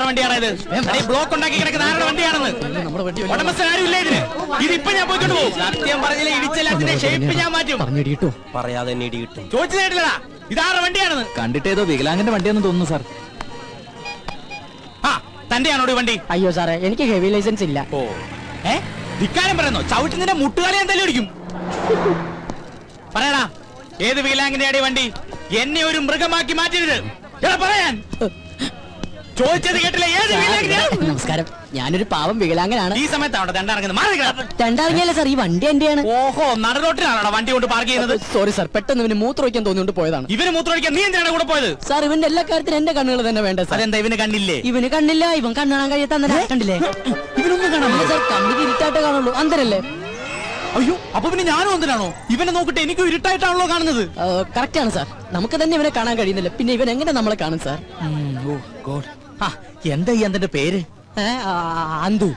വണ്ടിയാണ് ഇത്? ബ്ലോക്ക് ഉണ്ടാക്കി കിടക്കുന്ന ആരുടെ വണ്ടിയാണെന്ന് ഉടമസ്ഥൻ ആരും ഇല്ല ഇതിന്. ഇതിപ്പോ ഞാൻ പോയിക്കൊണ്ട് പോകും. സത്യം പറഞ്ഞില്ല, ഇടിച്ചെല്ലാത്തിന്റെ ഷേപ്പ് ഞാൻ മാറ്റും. പറയാതെ തന്നെ ഇടി കിട്ടും. ചോദിച്ചതായിട്ടില്ലടാ, ഇതാരുടെ വണ്ടിയാണെന്ന്. കണ്ടിട്ട് ഏതോ വികലാംഗന്റെ വണ്ടിയാണെന്ന് തോന്നുന്നു സാർ. ആ, തന്റെയാണോ വണ്ടി? അയ്യോ സാറേ, എനിക്ക് ഹെവി ലൈസൻസ് ഇല്ല. ഓ, ധിക്കാരം പറയുന്നോ? ചവിട്ടുന്നതിന്റെ മുട്ടുകാലി എന്തായാലും ഇടിക്കും. പറയടാ, ഏത് വികലാംഗന്റെ വണ്ടി? എന്നെ ഒരു മൃഗമാക്കി മാറ്റരുത്. പറയാൻ ചോദിച്ചത് കേട്ടില്ല. ഏത് വികലാംഗനെയാണ്? നമസ്കാരം, ഞാനൊരു പാവം വികലാംഗനാണ്. ഈ സമയത്താണോ രണ്ടിറങ്ങുന്നത്? രണ്ടിറങ്ങിയല്ലേ സാർ, ഈ വണ്ടി എന്റെയാണ്. ഓഹോ, നടുറോട്ടിലാണോ വണ്ടി കൊണ്ട് പാർക്ക് ചെയ്യുന്നത്? സോറി സാർ, പെട്ടെന്ന് ഇവന് മൂത്രമൊഴിക്കാൻ തോന്നിയോണ്ട് പോയതാണ്. ഇവന് മൂത്രമൊഴിക്കാൻ നീ എന്തിനാണ് കൂടെ പോയത്? സാർ, ഇവന്റെ എല്ലാ കാര്യത്തിനും എന്റെ കണ്ണുകൾ തന്നെ വേണ്ട സാർ. അതെന്താ ഇവന് കണ്ണില്ലേ? ഇവന് കണ്ണില്ല, ഇവൻ കണ്ണാൻ കഴിയാത്ത കണ്ടില്ലേ? ഇവനൊന്നും കാണാൻ സാർ, കണ്ണിന് ഇരുട്ടായിട്ട് കാണുള്ളൂ. അന്തരല്ലേ? അയ്യോ, അപ്പൊ പിന്നെ ഞാനും എന്തിനാണോ? ഇവനെ നോക്കിട്ട് എനിക്കും ഇരുട്ടായിട്ടാണല്ലോ കാണുന്നത്. കറക്റ്റ് ആണ് സാർ, നമുക്ക് തന്നെ ഇവനെ കാണാൻ കഴിയുന്നില്ല, പിന്നെ ഇവൻ എങ്ങനെ നമ്മളെ കാണും സാർ? എന്താ ഈ അന്തന്റെ പേര്? അന്തു.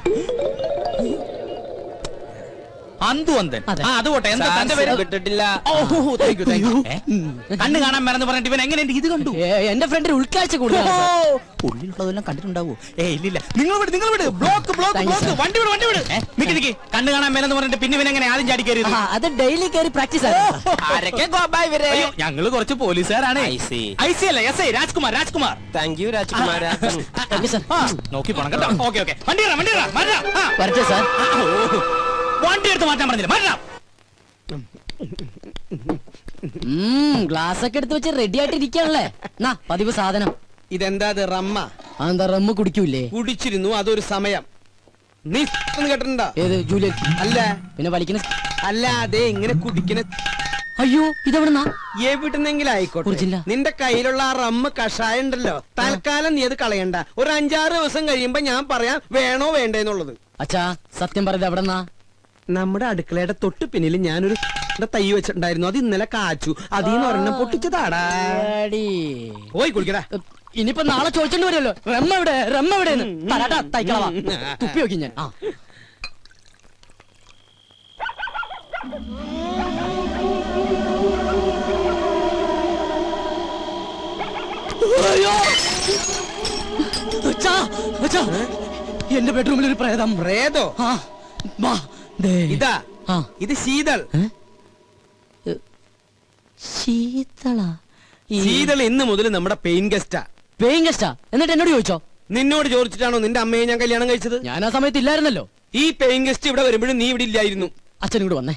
അന്തു അന്തൻ. അത് പോട്ടെ, എന്താ തന്റെ പേര്? കിട്ടിട്ടില്ല. കണ്ണ് കാണാൻ മറന്ന് പറഞ്ഞിട്ട് ഇവൻ എങ്ങനെ ഇത് കണ്ടു? എന്റെ ഫ്രണ്ടിന് ഉൾക്കാഴ്ച കൂടുതലാണ്. ഉള്ളിലുള്ളതെല്ലാം കണ്ടിട്ടുണ്ടാവോ? നിങ്ങൾ വിട്, നിങ്ങൾ വിട്. Block block block. വണ്ടി വിട്, വണ്ടി വിട്. നിക്ക് കണ്ണ് കാണാൻ മേലെന്ന് പറഞ്ഞിട്ട് പിന്നെ ഇവൻ എങ്ങനെ ആദ്യം ചാടി കയറി? അത് ഡെയിലി കയറി പ്രാക്ടീസ് ആണ്. ഞങ്ങള് കുറച്ച് പോലീസുകാരാണ്. ഐസി അല്ല, S I Rajkumar. Rajkumar. Thank you Rajkumar. നോക്കി പോണം കേട്ടോ. ഓക്കെ ഓക്കെ, വണ്ടി വരട്ടെ സാർ. വണ്ടി എടുത്ത് മാറ്റാൻ പറഞ്ഞില്ല, മാറ്റാം. ഗ്ലാസ് ഒക്കെ എടുത്ത് വെച്ച് റെഡി ആയിട്ട് ഇരിക്കാണല്ലേ? പതിവ് സാധനം. ഇതെന്താ റമ്മ? അതെന്താ റമ്മ് കുടിക്കൂലേ? കുടിച്ചിരുന്നു, അതൊരു സമയം. നീ കേട്ടിട്ടുണ്ടോ? ഏത് ജൂലിയൻ? അല്ല. പിന്നെ വലിക്കുന്ന? അല്ല, അതെ ഇങ്ങനെ കുടിക്കുന്ന. അയ്യോ, ഇതെവിടുന്നാ? എവിടുന്നെങ്കിലും ആയിക്കോട്ടെ. നിന്റെ കയ്യിലുള്ള ആ റമ്മ് കഷായം ഉണ്ടല്ലോ, തൽക്കാലം നീ അത് കളയണ്ട. ഒരു 5-6 ദിവസം കഴിയുമ്പോ ഞാൻ പറയാം വേണോ വേണ്ടേന്നുള്ളത്. അച്ഛാ, സത്യം പറയുന്നത് എവിടെന്നാ? നമ്മുടെ അടുക്കളയുടെ തൊട്ട് പിന്നിൽ ഞാനൊരു തൈ വെച്ചിട്ടുണ്ടായിരുന്നു, അത് ഇന്നലെ കാച്ചു. അതീന്ന് ഒരെണ്ണം പൊട്ടിച്ചതാടാ. പോയി കുടിക്കടാ. ഇനിയിപ്പോ നാളെ ചോദിച്ചോണ്ട് വരുമല്ലോ, റമ്മ എവിടെ, റമ്മ എവിടെ? തൈക്കളവാ തുപ്പി നോക്കി ഞാൻ. എന്റെ ബെഡ്റൂമിൽ ഒരു പ്രേതം. പ്രേതോ? ഇതാ, ഇത് ശീതൾ. ശീതൾ ഇന്ന് മുതൽ നമ്മുടെ പെയിൻ ഗസ്റ്റാ. പെയിൻ ഗസ്റ്റാ? എന്നിട്ട് എന്നോട് ചോദിച്ചോ? നിന്നോട് ചോദിച്ചിട്ടാണോ നിന്റെ അമ്മയെ ഞാൻ കല്യാണം കഴിച്ചത്? ഞാൻ ആ സമയത്ത് ഇല്ലായിരുന്നല്ലോ. ഈ പെയിൻ ഗസ്റ്റ് ഇവിടെ വരുമ്പോഴും നീ ഇവിടെ ഇല്ലായിരുന്നു. അച്ഛൻ ഇങ്ങോട്ട് വന്നേ.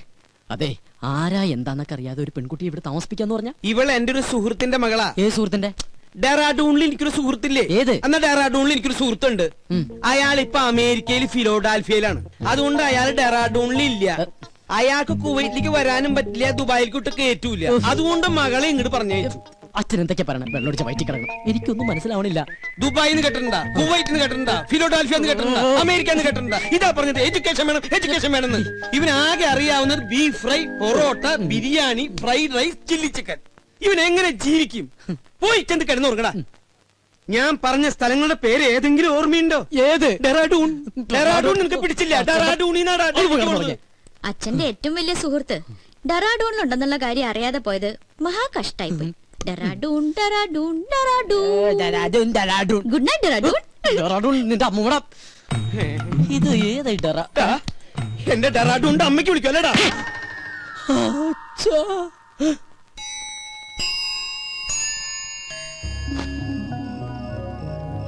അതെ, ആരാ എന്താന്നൊക്കെ അറിയാതെ ഒരു പെൺകുട്ടി ഇവിടെ താമസിപ്പിക്കാന്ന് പറഞ്ഞ? ഇവൾ എന്റെ ഒരു സുഹൃത്തിന്റെ മകളാ. ഏത് സുഹൃത്തിന്റെ? ഡെറാഡൂണിൽ എനിക്കൊരു സുഹൃത്തില്ലേ? ഏത്? എന്നാ ഡെറാഡൂണിൽ എനിക്കൊരു സുഹൃത്തുണ്ട്. അയാൾ ഇപ്പൊ അമേരിക്കയിൽ ഫിലോഡാൽഫിയയിലാണ്. അതുകൊണ്ട് അയാൾ ഡെറാഡൂണിൽ ഇല്ല. അയാൾക്ക് കുവൈറ്റിലേക്ക് വരാനും പറ്റില്ല, ദുബായിൽക്കോട്ട് കയറ്റൂല. അതുകൊണ്ട് മകളെ ഇങ്ങോട്ട് പറഞ്ഞയച്ചു. അച്ഛൻ എന്തൊക്കെ പറയണം? വെള്ളമൊടിച്ച വയറ്റി കിടക്കണം. എനിക്കൊന്നും മനസ്സിലാവണില്ല. ദുബായിന്ന് കേട്ടിട്ടുണ്ടാ, കുവൈറ്റിന്ന് കേട്ടിട്ടുണ്ടാ, ഫിലോഡാൽഫിയെന്ന് കേട്ടിട്ടുണ്ടാ, അമേരിക്കന്ന് കേട്ടിട്ടുണ്ടാ? ഇതാ പറഞ്ഞത് എഡ്യൂക്കേഷൻ വേണം, എഡ്യൂക്കേഷൻ വേണമെന്ന്. ഇവനാകെ അറിയാവുന്നത് beef fry, parotta, biryani, fried rice, chilli chicken. ഇവൻ എങ്ങനെ ജീവിക്കും? പോയി ചെന്ന് കിടന്നുറങ്ങടാ. ഞാൻ പറഞ്ഞ സ്ഥലങ്ങളുടെ പേര് ഏതെങ്കിലും ഓർമ്മയുണ്ടോ? ഏത്? ഡെറാഡൂൺ. ഡെറാഡൂൺ നിനക്ക് പിടിച്ചില്ല? ഡെറാഡൂണിനാടാ. അച്ഛന്റെ ഏറ്റവും വലിയ സുഹൃത്ത് ഡെറാഡൂണിലുണ്ടെന്നുള്ള കാര്യം അറിയാതെ പോയത് മഹാ കഷ്ടായിപ്പോയി. ഡെറാഡൂൺ, ഡെറാഡൂൺ, ഡെറാഡൂൺ. Good night Dehradun. ഡെറാഡൂൺ നിന്റെ അമ്മൂട. ഇത് ഏതായി ഡെറാ? എന്റെ ഡെറാഡൂണിന്റെ അമ്മയ്ക്ക് വിളിക്കല്ലേടാ.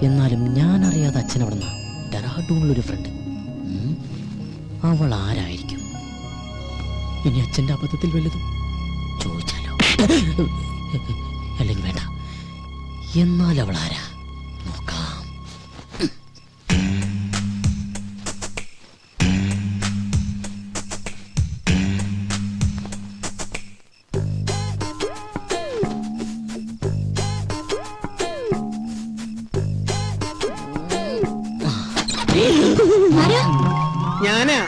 എന്നാലും ഞാൻ അറിയാതെ അച്ഛൻ അവിടുന്ന് ഡെറാഡൂണിലൊരു ഫ്രണ്ട്. അവൾ ആരായിരിക്കും? ഇനി അച്ഛന്റെ അബദ്ധത്തിൽ വല്ലതും ചോദിച്ചാലോ? അല്ലെങ്കിൽ വേണ്ട. എന്നാൽ അവൾ ആരാ നോക്കാം. ഞാനാ.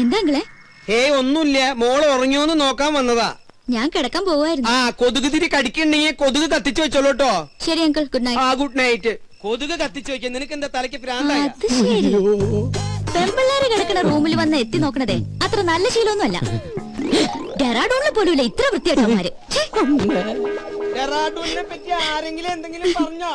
എന്താ ഒന്നുമില്ല, മോള് ഉറങ്ങിയോന്ന് നോക്കാൻ വന്നതാ. ഞാൻ കിടക്കാൻ പോവായിരുന്നു. കൊതുക് തിരി കടിക്കണ്ടെങ്കിൽ കൊതുക് കത്തിച്ചു വെച്ചോളൂട്ടോ. ശരി uncle, good night. Good night. കൊതുക് കത്തിച്ചു വെക്കാൻ നിനക്ക് എന്താ തലയ്ക്ക് പ്രാന്തായ? പെമ്പിള്ളേര് കിടക്കുന്ന റൂമിൽ വന്ന് എത്തി നോക്കണതേ അത്ര നല്ല ശീലമൊന്നുമല്ല. ഡെറാഡൂണിൽ പോലുമില്ല ഇത്ര വൃത്തിയായിട്ടവന്മാര്. ഡെറാഡൂണിനെ പറ്റി ആരെങ്കിലും എന്തെങ്കിലും പറഞ്ഞോ?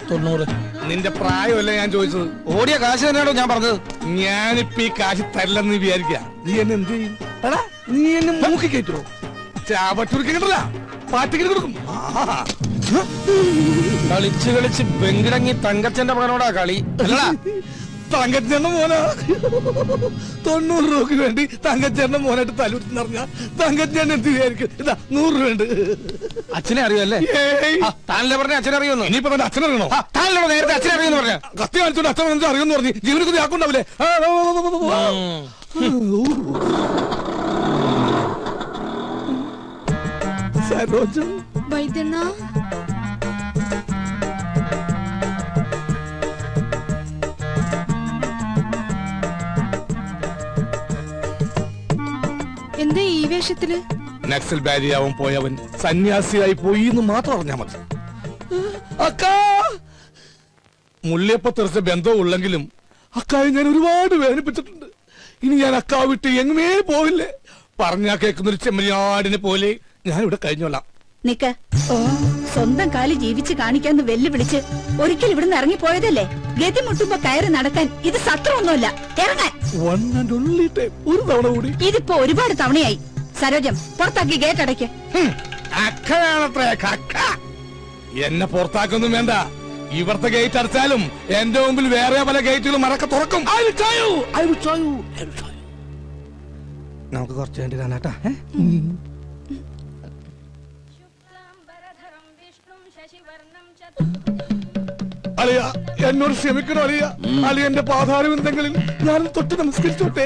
90. നിന്റെ പ്രായമല്ല ഞാൻ ചോദിച്ചത്. ഓടിയ കാശ് തന്നെയാണോ ഞാൻ പറഞ്ഞത്? ഞാനിപ്പോ ഈ കാശ് തരില്ലെന്ന് വിചാരിക്കുക. നീ എന്നെ എന്ത് ചെയ്യും? എടാ നീ എന്നെ മൂക്കി കയറ്റുമോ? ചാവട്ടൂർക്ക് കിട്ടില്ല, പാറ്റിക്കിട്ട് കൊടുക്കും. കളിച്ച് കളിച്ച് വെങ്കിടങ്ങി തങ്കച്ചന്റെ മകനോടാ കളി അല്ലടാ. തങ്കച്ചേട്ടന്റെ മോനാ. 90 രൂപക്ക് വേണ്ടി തങ്കച്ചേട്ടന്റെ മോനായിട്ട് തലൂർന്ന് പറഞ്ഞ തങ്കച്ചേട്ടൻ എന്ത് വിചാരിക്കും? ഇതാ 100 രൂപ ഉണ്ട്. അച്ഛനെ അറിയുമല്ലേ? ഏയ്, താനല്ലേ പറഞ്ഞ അച്ഛനെ അറിയുന്നു? ഇനിയിപ്പോ തന്റെ അച്ഛനറിയണോ? താനല്ലോ നേരത്തെ അച്ഛനെ അറിയുന്നു പറഞ്ഞ. കത്തി കാണിച്ചോണ്ട് അച്ഛൻ എന്താ അറിയുമെന്ന് പറഞ്ഞ് ജീവനക്ക് ആക്കുണ്ടാവില്ലേ? സരോജ, വൈദ്യണ്ണ, എന്താ ഈ വേഷത്തില്? നക്സൽ ബാരിയാവൻ പോയവൻ സന്യാസിയായി പോയി എന്ന് മാത്രം അറിഞ്ഞാ മതി. അക്കാ, മുല്ലയപ്പ തെറിച്ച ബന്ധവും ഉള്ളെങ്കിലും അക്കായെ ഞാൻ ഒരുപാട് വേദനിപ്പിച്ചിട്ടുണ്ട്. ഇനി ഞാൻ അക്കാ വിട്ട് എങ്ങുമേ പോവില്ലേ. പറഞ്ഞാ കേൾക്കുന്നൊരു ചെമ്മരിയാടിനെ പോലെ ഞാൻ ഇവിടെ കഴിഞ്ഞോളാം. നിക്ക, സ്വന്തം കാലി ജീവിച്ച് കാണിക്കാന്ന് വെല്ലുവിളിച്ച് ഒരിക്കൽ ഇവിടുന്ന് ഇറങ്ങിപ്പോയതല്ലേ? ഗതി മുട്ടുമ്പോ കയറി നടക്കാൻ ഇത് സത്രമൊന്നുമല്ല. ഇറങ്ങാൻ ഒരു തവണ കൂടി. ഇതിപ്പോ ഒരുപാട് തവണയായി. സരോജം, പുറത്താക്കി ഗേറ്റ് അടയ്ക്ക്. അക്കയാണത്രേ കക്ക. എന്നെ പുറത്താക്കൊന്നും വേണ്ട. ഇവിടുത്തെ ഗേറ്റ് അടച്ചാലും എന്റെ മുമ്പിൽ വേറെ പല ഗേറ്റുകളും മറക്ക തുറക്കും. നമുക്ക് കുറച്ച് വേണ്ടി കാണാട്ടാ. അളിയ, എന്നോട് ക്ഷമിക്കണോ അളിയ? അളിയന്റെ പാതാരവിന്ദങ്ങളിൽ ഞാൻ തൊട്ട് നമസ്കരിച്ചോട്ടെ.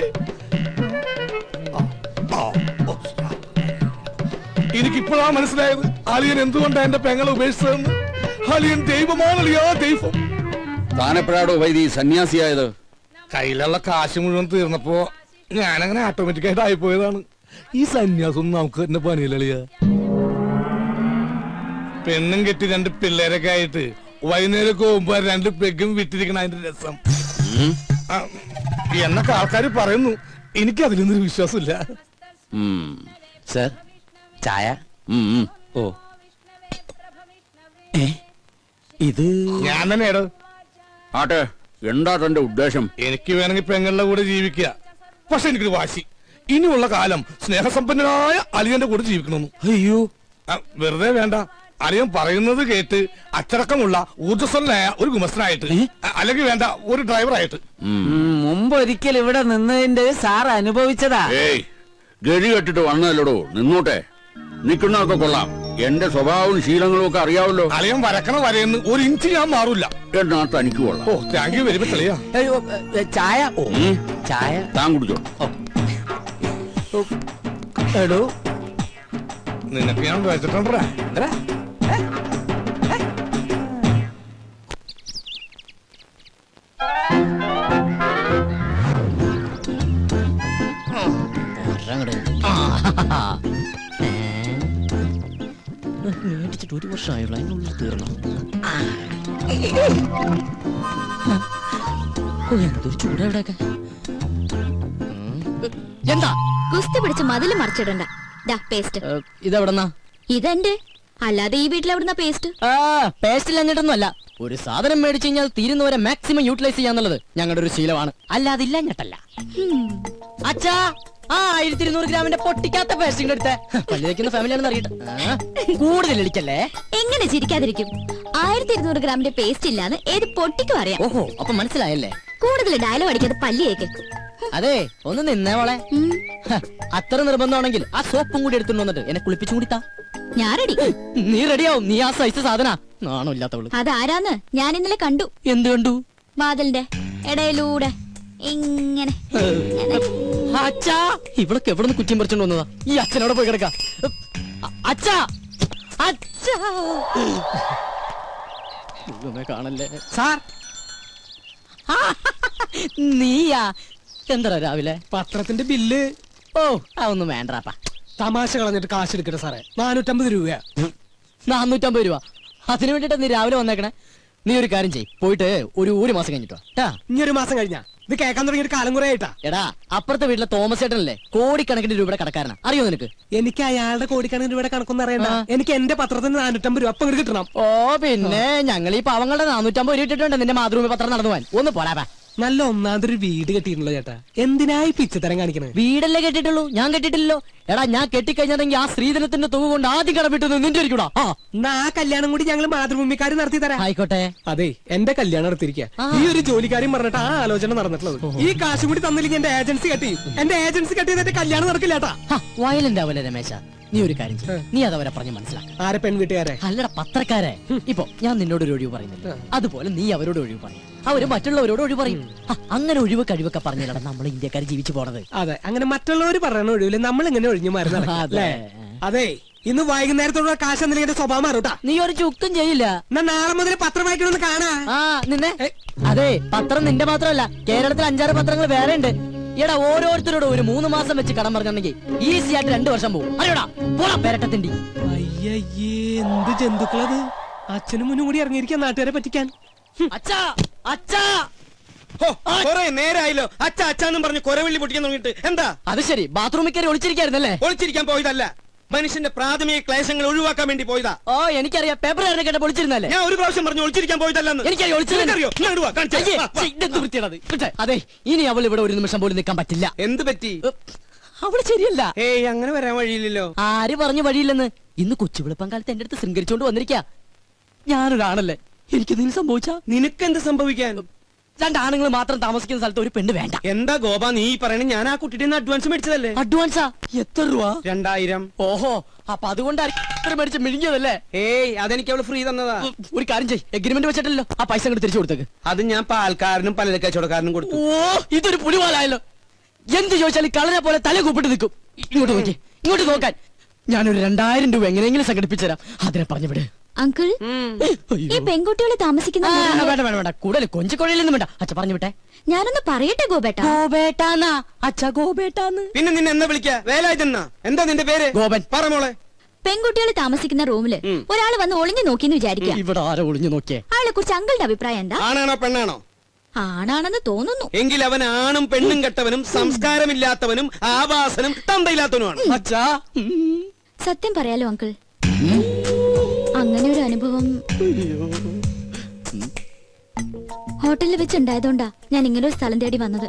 എനിക്കിപ്പോഴാ മനസ്സിലായത് അളിയൻ എന്തുകൊണ്ടാ എന്റെ പെങ്ങളെ ഉപേക്ഷിച്ചതെന്ന്. അളിയൻ ദൈവമാണ് അളിയാ, ദൈവം. താനെപ്പോഴാടോ വൈദി സന്യാസിയായത്? കയ്യിലുള്ള കാശ് മുഴുവൻ തീർന്നപ്പോ ഞാനങ്ങനെ ഓട്ടോമാറ്റിക്കായിട്ട് ആയിപ്പോയതാണ്. ഈ സന്യാസം നമുക്ക് തന്നെ പണിയില്ല. പെണ്ണും കെട്ടി 2 പിള്ളേരൊക്കെ ആയിട്ട് വൈകുന്നേരം പോകുമ്പോ 2 പെഗും വിട്ടിരിക്കണ അതിന്റെ രസം എന്നൊക്കെ ആൾക്കാർ പറയുന്നു. എനിക്ക് അതിലൊന്നൊരു വിശ്വാസമില്ല. സർ, ചായ. ഓ, ഇത് ഞാൻ തന്നെയാടോ. ആട്ടെ, എന്താ തന്റെ ഉദ്ദേശം? എനിക്ക് വേണമെങ്കിൽ പെങ്ങളുടെ കൂടെ ജീവിക്കുക. പക്ഷെ എനിക്കൊരു വാശി, ഇനിയുള്ള കാലം സ്നേഹസമ്പന്നനായ അലിയന്റെ കൂടെ ജീവിക്കണമെന്ന്. അയ്യോ, വെറുതെ വേണ്ട. അലിയൻ പറയുന്നത് കേട്ട് അച്ചടക്കമുള്ള ഊർജ്ജസ്വലനായ ഒരു ഗുമസ്തനായിട്ട്, അല്ലെങ്കിൽ വേണ്ട ഒരു ഡ്രൈവറായിട്ട്. മുമ്പ് ഒരിക്കൽ ഇവിടെ നിന്നതിന്റെ സാർ അനുഭവിച്ചതാ. ഏയ്, ഗതി കെട്ടിട്ട് വന്നല്ലോ, നിന്നോട്ടെ. നിക്കുന്നതൊക്കെ കൊള്ളാം. എന്റെ സ്വഭാവവും ശീലങ്ങളും ഒക്കെ അറിയാവല്ലോ. അലിയൻ വരക്കണ വരയെന്ന് 1 ഇഞ്ച് ഞാൻ മാറൂല. എന്നാ തനിക്ക് കൊള്ളാം. ഓ, താങ്ക് യു വെരി മച്ച് അളിയാ. ചായ. ചായ താൻ കുടിച്ചോ. എടോ, നിനക്ക് ഞാൻ വെച്ചിട്ടുണ്ടാ. മേടിച്ചിട്ട് 1 വർഷമായുള്ള അതിനുള്ളിൽ തീർന്നു. എന്തൊരു ചൂടാ ഇവിടെയൊക്കെ. എന്താ കുസ്തി പിടിച്ച് മതില് മറിച്ചിടണ്ട. പേസ്റ്റ് ഇതെവിടെന്നാ? ഇതെന്റെ, അല്ലാതെ ഈ വീട്ടിൽ എവിടുന്ന പേസ്റ്റ്? പേസ്റ്റ് ഇല്ലാഞ്ഞിട്ടൊന്നും അല്ല. ഒരു സാധനം മേടിച്ചു കഴിഞ്ഞാൽ തീരുന്നവരെ മാക്സിമം യൂട്ടിലൈസ് ചെയ്യാന്നുള്ളത് ഞങ്ങളുടെ ഒരു ശീലമാണ്. അല്ലാതെ ഇല്ലാഞ്ഞിട്ടല്ല. അച്ഛാ, 1200 ഗ്രാമിന്റെ പൊട്ടിക്കാത്ത പേസ്റ്റിംഗ് എടുത്തേ. പല്ലിക്കുന്ന ഫാമിലിയാണെന്ന് അറിയട്ടെ. കൂടുതൽ ഇടിക്കല്ലേ. എങ്ങനെ ചിരിക്കാതിരിക്കും? 1200 ഗ്രാമിന്റെ പേസ്റ്റ് ഇല്ലാന്ന് ഏത് പൊട്ടിക്കും അറിയാം. ഓഹോ, അപ്പൊ മനസ്സിലായല്ലേ. കൂടുതൽ ഡയലോഗ് അടിക്കാതെ പല്ലിയേക്ക്. അതെ, ഒന്ന് നിന്നേ മോളെ. അത്ര നിർബന്ധമാണെങ്കിൽ ആ സോപ്പും കൂടി എടുത്തുകൊണ്ട് വന്നിട്ട് എന്നെ കുളിപ്പിച്ചും കൂടി താ. ഞാൻ റെഡി. നീ റെഡിയാവും. നീ ആ സൈസ് സാധന. നാണോ ഇല്ലാത്തവള്. അതാരാന്ന് ഞാൻ ഇന്നലെ കണ്ടു. എന്ത് കണ്ടു? വാതിലിന്റെ ഇടയിലൂടെ ഇങ്ങനെ. അച്ഛാ, ഇവളൊക്കെ എവിടെ നിന്ന് കുറ്റിയും പറിച്ചോണ്ട് വന്നതാ? ഈ അച്ഛനോടെ പോയി കിടക്ക. അച്ഛാ, അച്ഛാ, കാണല്ലേ സാർ. നീയാ? എന്താ രാവിലെ പത്രത്തിന്റെ ബില്ല്? ഓ, അതൊന്നും വേണ്ടപ്പാ. തമാശ കളഞ്ഞിട്ട് കാശ് എടുക്കട്ടെ സാറേ. 450 രൂപ. 450 രൂപ? അതിനു വേണ്ടിട്ടാ നീ രാവിലെ വന്നേക്കണേ. നീ ഒരു കാര്യം ചെയ്യ്, പോയിട്ട് ഒരു മാസം കഴിഞ്ഞിട്ടോ. ഇനി 1 മാസം കഴിഞ്ഞാ ഇത് കേൾക്കാൻ തുടങ്ങിയ കാലം കുറെ ആയിട്ടാ. എടാ അപ്പുറത്തെ വീട്ടിലെ തോമസ് ചേട്ടനല്ലേ കോടിക്കണക്കിന് രൂപയുടെ കടക്കാരനാ, അറിയോ നിനക്ക്? എനിക്ക് അയാളുടെ കോടിക്കണക്കിന് രൂപയുടെ കണക്കൊന്നും അറിയണ്ട. എനിക്ക് എന്റെ പത്രത്തിന് 450 രൂപ അപ്പം കിട്ടണം. ഓ പിന്നെ ഞങ്ങൾ ഈ പാവങ്ങളുടെ 450 രൂപ ഇട്ടിട്ടുണ്ട് നിന്റെ മാതൃഭൂമി പത്രം നടന്നു പോവാൻ. ഒന്ന് പോരാ. നല്ല ഒന്നാമതൊരു വീട് കെട്ടിയിട്ടുണ്ടല്ലോ ചേട്ടാ. എന്തിനായി പിച്ചത്തരം കാണിക്കണേ? വീടല്ലേ കെട്ടിട്ടുള്ളൂ, ഞാൻ കെട്ടിട്ടില്ലല്ലോ. എടാ ഞാൻ കെട്ടിക്കഴിഞ്ഞതെങ്കിൽ ആ സ്ത്രീധനത്തിന്റെ തുക കൊണ്ട് ആദ്യം കടമിട്ടത് നിന്റെ ഇരിക്കൂടാ. എന്നാ ആ കല്യാണം കൂടി ഞങ്ങൾ മാതൃഭൂമിക്കാർ നടത്തി തരാം. ആയിക്കോട്ടെ. അതെ, എന്റെ കല്യാണം നടത്തിയിരിക്കുക. ഈ ഒരു ജോലിക്കാരും പറഞ്ഞിട്ട് ആ ആലോചന നടന്നിട്ടുള്ളത്. ഈ കാശ് കൂടി തന്നില്ലെങ്കിൽ എന്റെ ഏജൻസി കെട്ടി. എന്റെ ഏജൻസി കെട്ടിയതിന്റെ കല്യാണം നടക്കില്ലാട്ടാ. വയലന്റ് ആവല്ലേ രമേശ, നീ ഒരു കാര്യം ചെയ്യ്. നീ അതവരെ പറഞ്ഞ് മനസ്സിലാക്ക. ആരെ പെൺവീട്ടുകാരെ? അല്ലടാ പത്രക്കാരെ. ഇപ്പൊ ഞാൻ നിന്നോട് ഒരു ഒഴിവ് പറയുന്നില്ല, അതുപോലെ നീ അവരോട് ഒഴിവ് പറയും, അവര് മറ്റുള്ളവരോട് ഒഴിവ് പറയും. അങ്ങനെ ഒഴിവ് കഴിവൊക്കെ പറഞ്ഞില്ലടാ നമ്മൾ ഇന്ത്യക്കാർ ജീവിച്ചു പോണത്. അതെ, അങ്ങനെ മറ്റുള്ളവർ പറയണ ഒഴിവില് നമ്മൾ ഇങ്ങനെ ഒഴിഞ്ഞു മാറി നടക്കാം, അല്ലേ? അതെ, ഇന്ന് വൈകുന്നേരത്തോടെ കാശ് എന്തെങ്കിലും എന്റെ സ്വഭാവം മാറൂട്ടാ. നീ ഒരു ചുക്കും ചെയ്യില്ല. എന്നാ നാളെ മുതൽ പത്രം വായിക്കണമെന്ന് കാണാ. നിന്നെ അതെ, പത്രം നിന്റെ മാത്രമല്ല, കേരളത്തിൽ 5-6 പത്രങ്ങൾ വേറെ ഉണ്ട്. എടാ ഓരോരുത്തരോട് ഒരു 3 മാസം വെച്ച് കടം പറഞ്ഞിട്ടുണ്ടെങ്കിൽ ഈസി ആയിട്ട് 2 വർഷം പോകും. അറിയോടാ, പോടാ പെരട്ടത്തിണ്ടി. അയ്യയ്യേ, എന്ത് ജന്തുക്കളത്! അച്ഛനും മുന്നും കൂടി ഇറങ്ങിയിരിക്കാൻ നാട്ടുകാരെ പറ്റിക്കാൻ. അച്ഛാ അച്ഛാ, കൊറേ നേരായല്ലോ അച്ഛ അച്ഛന്നും പറഞ്ഞ് കൊരവള്ളി പൊട്ടിക്കാൻ തുടങ്ങിയിട്ട്. എന്താ അത് ശരി, ബാത്റൂമിൽ കയറി ഒളിച്ചിരിക്കായിരുന്നല്ലേ? ഒളിച്ചിരിക്കാൻ പോയതല്ല, മനുഷ്യന്റെ പ്രാഥമിക ക്ലേശങ്ങൾ ഒഴിവാക്കാൻ വേണ്ടി പോയതാ. ഓ എനിക്കറിയാം, പേപ്പർ കേട്ട ഒളിച്ചിരുന്നല്ലേ? ഞാൻ ഒരു പ്രാവശ്യം പറഞ്ഞു ഒളിച്ചിരിക്കാൻ പോയതല്ലെന്ന്. എനിക്കറിയോ ഒളിച്ചിരുന്നറിയോ? അതെ, ഇനി അവൾ ഇവിടെ ഒരു നിമിഷം പോലും നിൽക്കാൻ പറ്റില്ല. എന്ത് പറ്റി? അവള് ശരിയല്ല. ഏയ്, അങ്ങനെ വരാൻ വഴിയില്ലല്ലോ. ആര് പറഞ്ഞു വഴിയില്ലെന്ന്? ഇന്ന് കൊച്ചുവിളപ്പം കാലത്ത് എന്റെ അടുത്ത് ശൃംഗരിച്ചോണ്ട് വന്നിരിക്കാ. ഞാനൊരാണല്ലേ, എനിക്ക് എന്തെങ്കിലും സംഭവിച്ചാ? നിനക്കെന്ത് സംഭവിക്കാൻ? 2 ആണുങ്ങൾ മാത്രം താമസിക്കുന്ന സ്ഥലത്ത് ഒരു പെണ്ണ് വേണ്ട. എന്താ ഗോപ നീ പറയണ? ഞാൻ ആ കുട്ടിയുടെ അഡ്വാൻസ് മേടിച്ചതല്ലേ. അഡ്വാൻസാ? എത്ര രൂപ? 2000. ഓഹോ, അപ്പൊ അതുകൊണ്ടായിരിക്കും മേടിച്ച് മിഴുങ്ങിയതല്ലേ? ഏയ്, അതെനിക്ക് അവള് ഫ്രീ തന്നതാ. ഒരു കാര്യം ചെയ്യ്, എഗ്രിമെന്റ് വെച്ചിട്ടല്ലോ ആ പൈസ അങ്ങോട്ട് തിരിച്ചു കൊടുത്തേക്ക്. അത് ഞാൻ പാൽക്കാരനും പലചരക്ക് കച്ചവടക്കാരനും കൊടുത്തു. ഓ, ഇതൊരു പുലിവാലായല്ലോ. എന്ത് ചോദിച്ചാലും കളനെ പോലെ തല കൂപ്പിട്ട് നിൽക്കും. ഇങ്ങോട്ട് നോക്കി, ഇങ്ങോട്ട് നോക്കാൻ. ഞാനൊരു 2000 രൂപ എങ്ങനെയെങ്കിലും സംഘടിപ്പിച്ചു തരാം. അതിനെ പറഞ്ഞു വിട്. അങ്കിൾ, ഈ പെൺകുട്ടികളെ താമസിക്കുന്ന വേണ്ട വേണ്ട വേണ്ട, കൂടുതൽ കൊഞ്ചിക്കൊഴയിലൊന്നും വേണ്ട. അച്ഛ പറഞ്ഞു വിട്ടെ. ഞാനൊന്ന് പറയട്ടെ ഗോപേട്ട. ഗോപേട്ടാന്നാ അച്ഛ, ഗോപേട്ടാന്ന്. പിന്നെ നിന്നെ എന്താ വിളിക്കാ? വേലായുധനാ? എന്താ നിന്റെ പേര്? ഗോപൻ. പറ മോളെ. പെൺകുട്ടികൾ താമസിക്കുന്ന റൂമില് ഒരാൾ വന്ന് ഒളിഞ്ഞു നോക്കിന്ന് വിചാരിക്കുക. ഇവിടെ ആരോ ഒളിഞ്ഞു നോക്കിയേ? അയാളെ കുറിച്ച് അങ്കിളുടെ അഭിപ്രായം എന്താ? ആണാണോ പെണ്ണാണോ? ആണാണെന്ന് തോന്നുന്നു. എങ്കിൽ അവൻ ആണും പെണ്ണും കെട്ടവനും സംസ്കാരമില്ലാത്തവനും ആവാസനും തന്തയില്ലാത്തവനുമാണ്. അച്ഛാ, സത്യം പറയാലോ അങ്കിൾ, അങ്ങനെ ഒരു അനുഭവം ഹോട്ടലിൽ വെച്ചുണ്ടായതുകൊണ്ടാ ഞാൻ ഇങ്ങനെ ഒരു സ്ഥലം തേടി വന്നത്.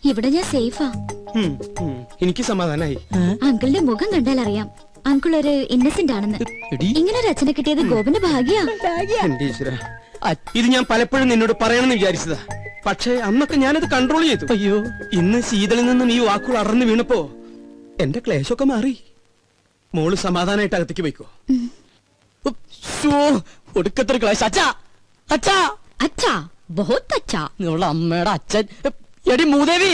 ഇവിടെ ഞാൻ സേഫാ. എനിക്ക് സമാധാനായി. അങ്കിളിന്റെ മുഖം കണ്ടാൽ അറിയാം അങ്കിൾ ഒരു ഇന്നസെന്റ് ആണെന്ന്. ഇങ്ങനെ ഒരു അച്ഛനെ കിട്ടിയത് ഗോപന്റെ ഭാഗ്യാ. എന്റെ ഈശ്വരാ, ഇത് ഞാൻ പലപ്പോഴും നിന്നോട് പറയണമെന്ന് വിചാരിച്ചതാ. പക്ഷേ അന്നൊക്കെ ഞാനത് കൺട്രോൾ ചെയ്തു. അയ്യോ, ഇന്ന് ശീതളിൽ നിന്നും ഈ വാക്കുകൾ അറന്നു വീണപ്പോ എന്റെ ക്ലേശമൊക്കെ മാറി. മോള് സമാധാനായിട്ട് അകത്തേക്ക് പോയിക്കോ. ഒടുക്കത്തൊരു ക്ലാസ്. അച്ഛാ അച്ഛാ അച്ഛാ, ബഹുത്ത് അച്ഛാ. നിങ്ങളുടെ അമ്മയുടെ അച്ഛൻ. എടി മൂദേവി,